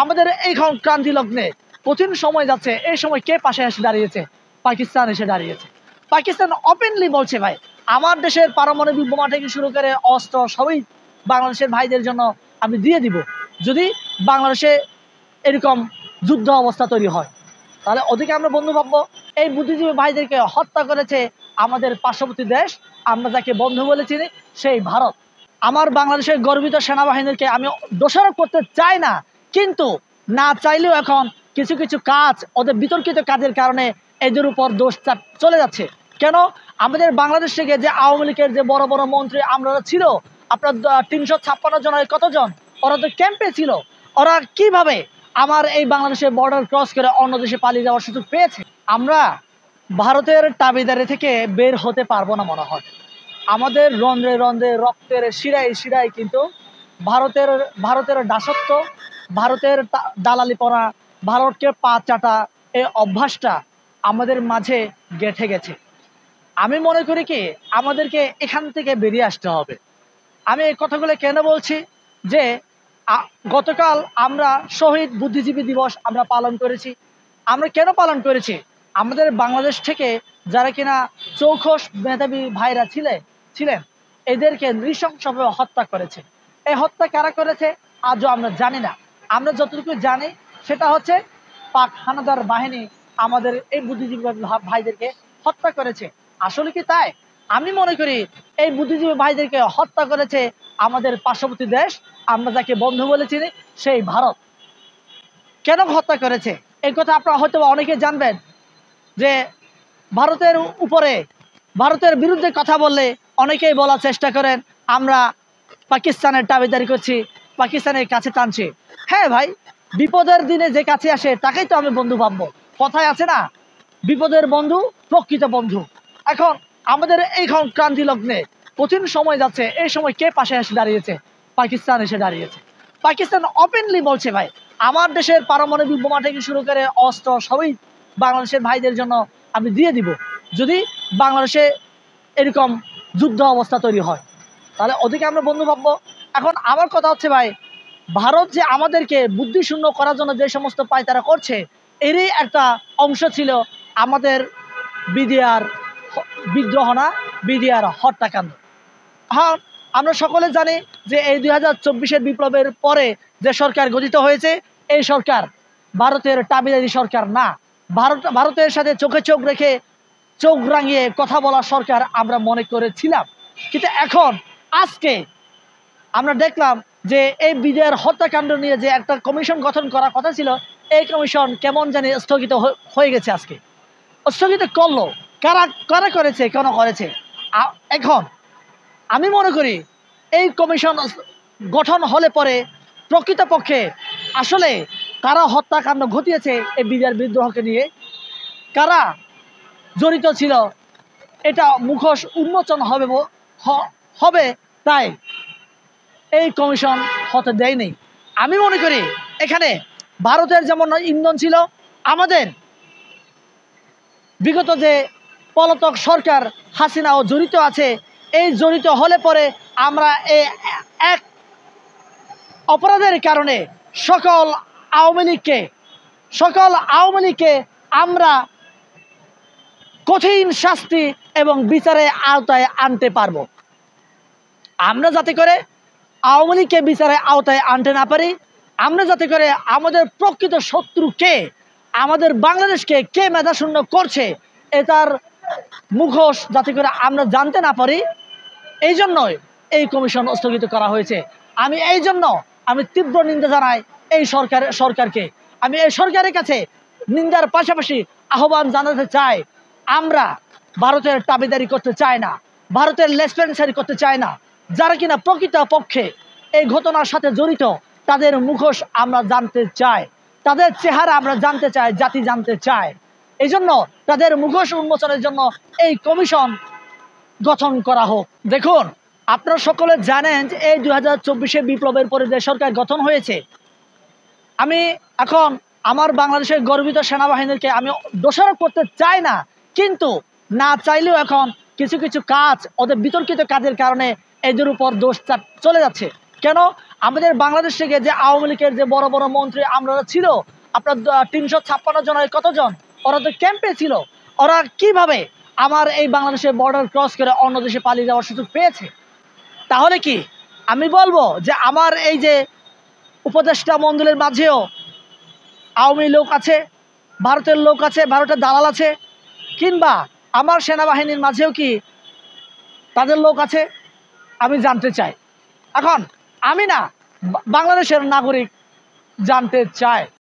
আমাদের এইখন ক্রান্তি লগ্নে কঠিন সময় যাচ্ছে, এই সময় কে পাশে এসে দাঁড়িয়েছে? পাকিস্তান এসে দাঁড়িয়েছে। পাকিস্তান ওপেনলি বলছে ভাই আমার দেশের পারমাণবিক বোমা থেকে শুরু করে অস্ত্র সবই বাংলাদেশের ভাইদের জন্য আমি দিয়ে দিব যদি বাংলাদেশে এরকম যুদ্ধ অবস্থা তৈরি হয়। তাহলে ওদিকে আমরা বন্ধু ভাববো। এই বুদ্ধিজীবী ভাইদেরকে হত্যা করেছে আমাদের পার্শ্ববর্তী দেশ, আমরা যাকে বন্ধু বলে চিনি সেই ভারত। আমার বাংলাদেশের গর্বিত সেনাবাহিনীকে আমি দোষারোপ করতে চাই না, কিন্তু না চাইলেও এখন কিছু কিছু কাজ ওদের বিতর্কিত কাজের কারণে এদের উপর দোষ চলে যাচ্ছে। কেন? আমাদের বাংলাদেশ থেকে যে আওয়ামী লীগের যে বড় বড় মন্ত্রী আমরা ছিল, আপনার 356 জনের কতজন, ওরা তো ক্যাম্পে ছিল। ওরা কিভাবে আমার এই বাংলাদেশের বর্ডার ক্রস করে অন্য দেশে পালিয়ে যাওয়ার সুযোগ পেয়েছে? আমরা ভারতের তাবেদারি থেকে বের হতে পারবো না মনে হয়। আমাদের রন্ধ্রে রন্ধ্রে রক্তের শিরায় শিরায় কিন্তু ভারতের দাসত্ব, ভারতের দালালি পড়া, ভারতকে পা চাটা এই অভ্যাসটা আমাদের মাঝে গেঁথে গেছে। আমি মনে করি কি আমাদেরকে এখান থেকে বেরিয়ে আসতে হবে। আমি এই কথাগুলো কেন বলছি যে গতকাল আমরা শহীদ বুদ্ধিজীবী দিবস আমরা পালন করেছি। আমরা কেন পালন করেছি? আমাদের বাংলাদেশ থেকে যারা কিনা চৌখস মেধাবী ভাইরা ছিলেন এদেরকে নৃশংসভাবে হত্যা করেছে। এই হত্যা কারা করেছে আজও আমরা জানি না। আমরা যতটুকু জানি সেটা হচ্ছে পাক হানাদার বাহিনী আমাদের এই বুদ্ধিজীবী ভাইদেরকে হত্যা করেছে। আসলে কি তাই? আমি মনে করি এই বুদ্ধিজীবী ভাইদেরকে হত্যা করেছে আমাদের পার্শ্ববর্তী দেশ, আমরা যাকে বন্ধু বলে চিনি সেই ভারত। কেন হত্যা করেছে এই কথা আপনারা হয়তো অনেকে জানবেন যে ভারতের বিরুদ্ধে কথা বললে অনেকেই বলার চেষ্টা করেন আমরা পাকিস্তানের দাবিদারি করছি, পাকিস্তানের কাছে টানছি। হ্যাঁ ভাই, বিপদের দিনে যে কাছে আসে তাকেই তো আমি বন্ধু ভাববো। কথায় আছে না, বিপদের বন্ধু প্রকৃত বন্ধু। এখন আমাদের এইখন ক্রান্তি লগ্নে কঠিন সময় যাচ্ছে, এই সময় কে পাশে এসে দাঁড়িয়েছে? পাকিস্তান এসে দাঁড়িয়েছে। পাকিস্তান ওপেনলি বলছে ভাই আমার দেশের পারমাণবিক বোমা থেকে শুরু করে অস্ত্র সবই বাংলাদেশের ভাইদের জন্য আমি দিয়ে দিব যদি বাংলাদেশে এরকম যুদ্ধ অবস্থা তৈরি হয়। তাহলে ওদিকে আমরা বন্ধু ভাববো। এখন আমার কথা হচ্ছে ভাই, ভারত যে আমাদেরকে বুদ্ধিশূন্য করার জন্য যে সমস্ত পায়তারা করছে এরই একটা অংশ ছিল আমাদের বিডিআর বিদ্রোহ না, বিডিআর হত্যাকাণ্ড। হ্যাঁ, আমরা সকলে জানি যে এই 2024-এর বিপ্লবের পরে যে সরকার গঠিত হয়েছে এই সরকার ভারতের তাবেদারি সরকার না। ভারতের সাথে চোখে চোখ রেখে চোখ রাঙিয়ে কথা বলা সরকার আমরা মনে করেছিলাম। কিন্তু এখন আজকে আমরা দেখলাম যে এই বিজয়ের হত্যাকাণ্ড নিয়ে যে একটা কমিশন গঠন করার কথা ছিল এই কমিশন কেমন জানি স্থগিত হয়ে গেছে। আজকে স্থগিত করলো কারা? কারা করেছে? কেন করেছে? এখন আমি মনে করি এই কমিশন গঠন হলে পরে প্রকৃতপক্ষে আসলে কারা হত্যাকাণ্ড ঘটিয়েছে এই বিজয়ের বিদ্রোহকে নিয়ে, কারা জড়িত ছিল এটা মুখোশ উন্মোচন হবে তাই এই কমিশন হতে দেয়নি। আমি মনে করি এখানে ভারতের যেমন ইন্ধন ছিল, আমাদের বিগত যে পলাতক সরকার হাসিনাও জড়িত আছে। এই জড়িত হলে পরে আমরা এই এক অপরাধের কারণে সকল আওয়ামী লীগকে আমরা কঠিন শাস্তি এবং বিচারের আওতায় আনতে পারবো। আমরা যাতে করে আওয়ামী লীগকে বিচারের আওতায় আনতে না পারি, আমরা যাতে করে আমাদের প্রকৃত শত্রুকে, আমাদের বাংলাদেশকে কে মেধাশূন্য করছে এটার মুখোশ যাতে করে আমরা জানতে না পারি, এই জন্যই এই কমিশন স্থগিত করা হয়েছে। আমি তীব্র নিন্দা জানাই এই সরকারকে। আমি এই সরকারের কাছে নিন্দার পাশাপাশি আহ্বান জানাতে চাই, আমরা ভারতের দাবিদারি করতে চাই না, ভারতের লেসপেন্সারি করতে চাই না। যারা কিনা প্রকৃত পক্ষে এই ঘটনার সাথে জড়িত তাদের মুখোশ আমরা জানতে চাই, তাদের চেহারা আমরা জানতে চাই, জাতি জানতে চাই। এই জন্য তাদের মুখোশ উন্মোচনের জন্য এই কমিশন গঠন করা হোক। দেখুন, আপনারা সকলে জানেন যে এই 2024-এর বিপ্লবের পরে যে সরকার গঠন হয়েছে, আমি এখন আমার বাংলাদেশের গর্বিত সেনাবাহিনীকে আমি দোষারোপ করতে চাই না, কিন্তু না চাইলেও এখন কিছু কিছু কাজ ওদের বিতর্কিত কাজের কারণে এদের উপর দোষ চলে যাচ্ছে। কেন? আমাদের বাংলাদেশ থেকে যে আওয়ামী লীগের যে বড় বড় মন্ত্রী আমরা ছিল, আপনার 356 জনের কতজন, ওরা তো ক্যাম্পে ছিল। ওরা কিভাবে আমার এই বাংলাদেশের বর্ডার ক্রস করে অন্য দেশে পালিয়ে যাওয়ার সুযোগ পেয়েছে? তাহলে কি আমি বলবো যে আমার এই যে উপদেষ্টা মণ্ডলের মাঝেও আওয়ামী লোক আছে, ভারতের লোক আছে, ভারতের দালাল আছে, কিংবা আমার সেনাবাহিনীর মাঝেও কি তাদের লোক আছে? আমি জানতে চাই। এখন আমি না, বাংলাদেশের নাগরিক জানতে চায়।